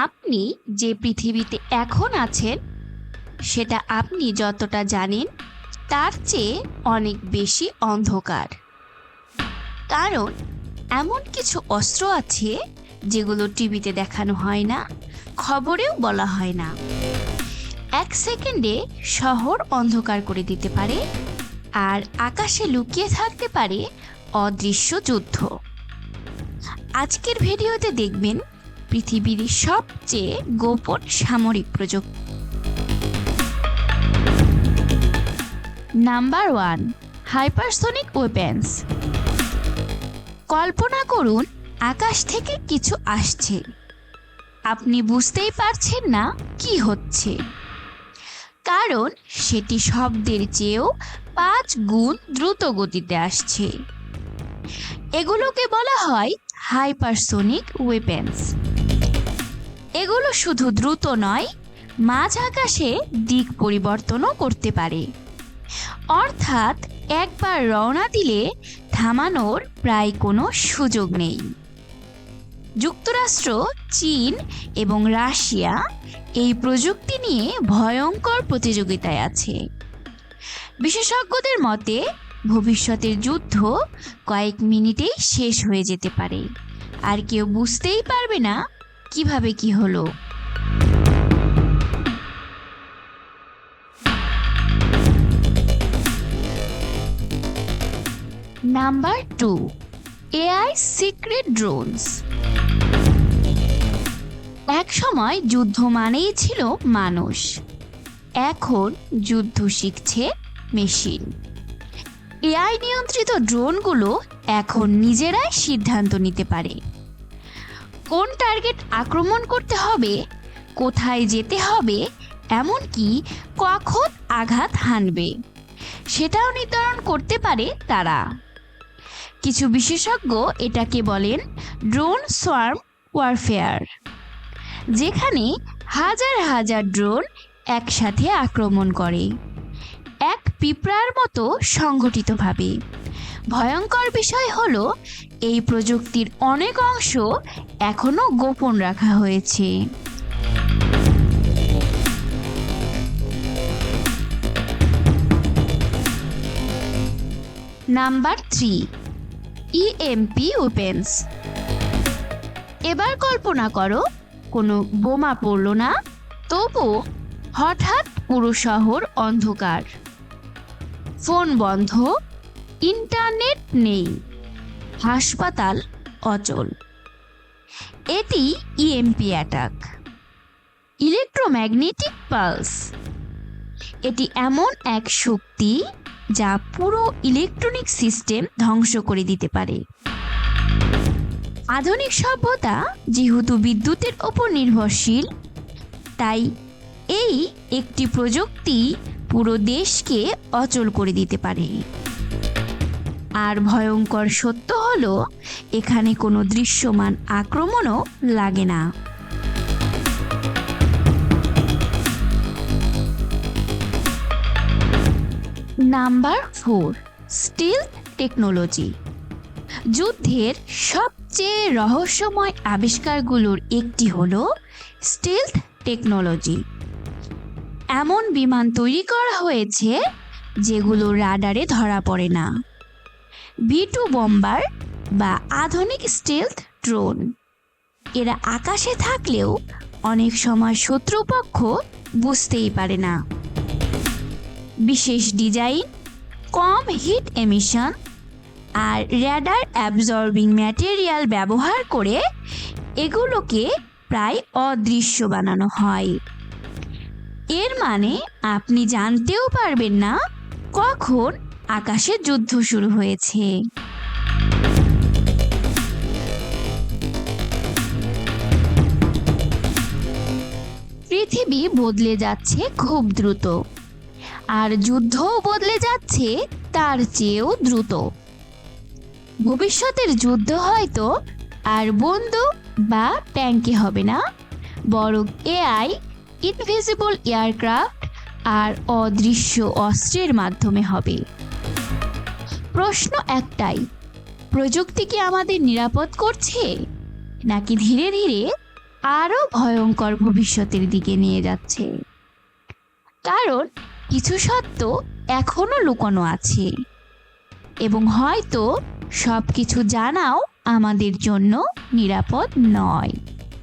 আপনি যে পৃথিবীতে এখন আছেন সেটা আপনি যতটা জানেন তার চেয়ে অনেক বেশি অন্ধকার। কারণ এমন কিছু অস্ত্র আছে যেগুলো টিভিতে দেখানো হয় না, খবরেও বলা হয় না। 1 সেকেন্ডে শহর অন্ধকার করে দিতে পারে, আর আকাশে লুকিয়ে থাকতে পারে অদৃশ্য যুদ্ধ। আজকের ভিডিওতে দেখবেন পৃথিবীর সবচেয়ে গোপন সামরিক প্রযুক্তি। Number 1, hypersonic weapons. কল্পনা করুন আকাশ থেকে কিছু আসছে, আপনি বুঝতেই পারছেন না কি হচ্ছে, কারণ সেটি শব্দের চেয়েও 5 গুণ দ্রুত গতিতে আসছে। এগুলোকে বলা হয় হাইপারসোনিক ওয়েপেন্স। এগুলো শুধু দ্রুত নয়, মাঝ আকাশে দিক পরিবর্তনও করতে পারে। অর্থাৎ একবার রওনা দিলে থামানোর প্রায় কোনো সুযোগ নেই। যুক্তরাষ্ট্র, চীন এবং রাশিয়া এই প্রযুক্তি নিয়ে ভয়ঙ্কর প্রতিযোগিতায় আছে। বিশেষজ্ঞদের মতে ভবিষ্যতের যুদ্ধ কয়েক মিনিটেই শেষ হয়ে যেতে পারে, আর কেউ বুঝতেই পারবে না কিভাবে কি হলো। Number 2, AI secret drones. এক সময় যুদ্ধ মানেই ছিল মানুষ, এখন যুদ্ধ শিখছে মেশিন। এআই নিয়ন্ত্রিত ড্রোনগুলো এখন নিজেরাই সিদ্ধান্ত নিতে পারে কোন টার্গেট আক্রমণ করতে হবে, কোথায় যেতে হবে, এমনকি কখন আঘাত হানবে সেটাও নির্ধারণ করতে পারে তারা। কিছু বিশেষজ্ঞ এটাকে বলেন ড্রোন সোয়ার্ম ওয়ারফেয়ার, যেখানে হাজার হাজার ড্রোন একসাথে আক্রমণ করে এক পিঁপড়ার মতো সংগঠিতভাবে। ভয়ঙ্কর বিষয় হলো এই প্রযুক্তির অনেক অংশ এখনো গোপন রাখা হয়েছে। Number 3, EMP weapons. এবার কল্পনা করো কোনো বোমা পড়লো না, তবুও হঠাৎ পুরো শহর অন্ধকার, ফোন বন্ধ, ইন্টারনেট নেই, হাসপাতাল অচল। এটি ইএমপি অ্যাটাক, ইলেকট্রোম্যাগনেটিক পালস। এটি এমন এক শক্তি যা পুরো ইলেকট্রনিক সিস্টেম ধ্বংস করে দিতে পারে। আধুনিক সভ্যতা যেহেতু বিদ্যুতের ওপর নির্ভরশীল, তাই এই একটি প্রযুক্তি পুরো দেশকে অচল করে দিতে পারে। আর ভয়ঙ্কর সত্য হলো এখানে কোনো দৃশ্যমান আক্রমণও লাগে না। Number 4, স্টিলথ technology. যুদ্ধের সবচেয়ে রহস্যময় আবিষ্কারগুলোর একটি হলো স্টিলথ টেকনোলজি। এমন বিমান তৈরি করা হয়েছে যেগুলো রাডারে ধরা পড়ে না। B2 বম্বার বা আধুনিক স্টিলথ ড্রোন, এরা আকাশে থাকলেও অনেক সময় শত্রুপক্ষ বুঝতেই পারে না। বিশেষ ডিজাইন, কম হিট এমিশন আর র্যাডার অ্যাবজর্বিং ম্যাটেরিয়াল ব্যবহার করে এগুলোকে প্রায় অদৃশ্য বানানো হয়। এর মানে আপনি জানতেও পারবেন না কখন আকাশে যুদ্ধ শুরু হয়েছে। পৃথিবী বদলে যাচ্ছে খুব দ্রুত, আর যুদ্ধও বদলে যাচ্ছে তার চেয়েও দ্রুত। ভবিষ্যতের যুদ্ধ হয়তো আর বন্দুক বা ট্যাঙ্কে হবে না, বরং এআই, ইনভিজিবল এয়ারক্রাফট আর অদৃশ্য অস্ত্রের মাধ্যমে হবে। প্রশ্ন একটাই, প্রযুক্তি কি আমাদের নিরাপদ করছে, নাকি ধীরে ধীরে আরো ভয়ঙ্কর ভবিষ্যতের দিকে নিয়ে যাচ্ছে। কারণ কিছু সত্য এখনো লুকানো আছে এবং হয়তো সবকিছু জানাও আমাদের জন্য নিরাপদ নয়।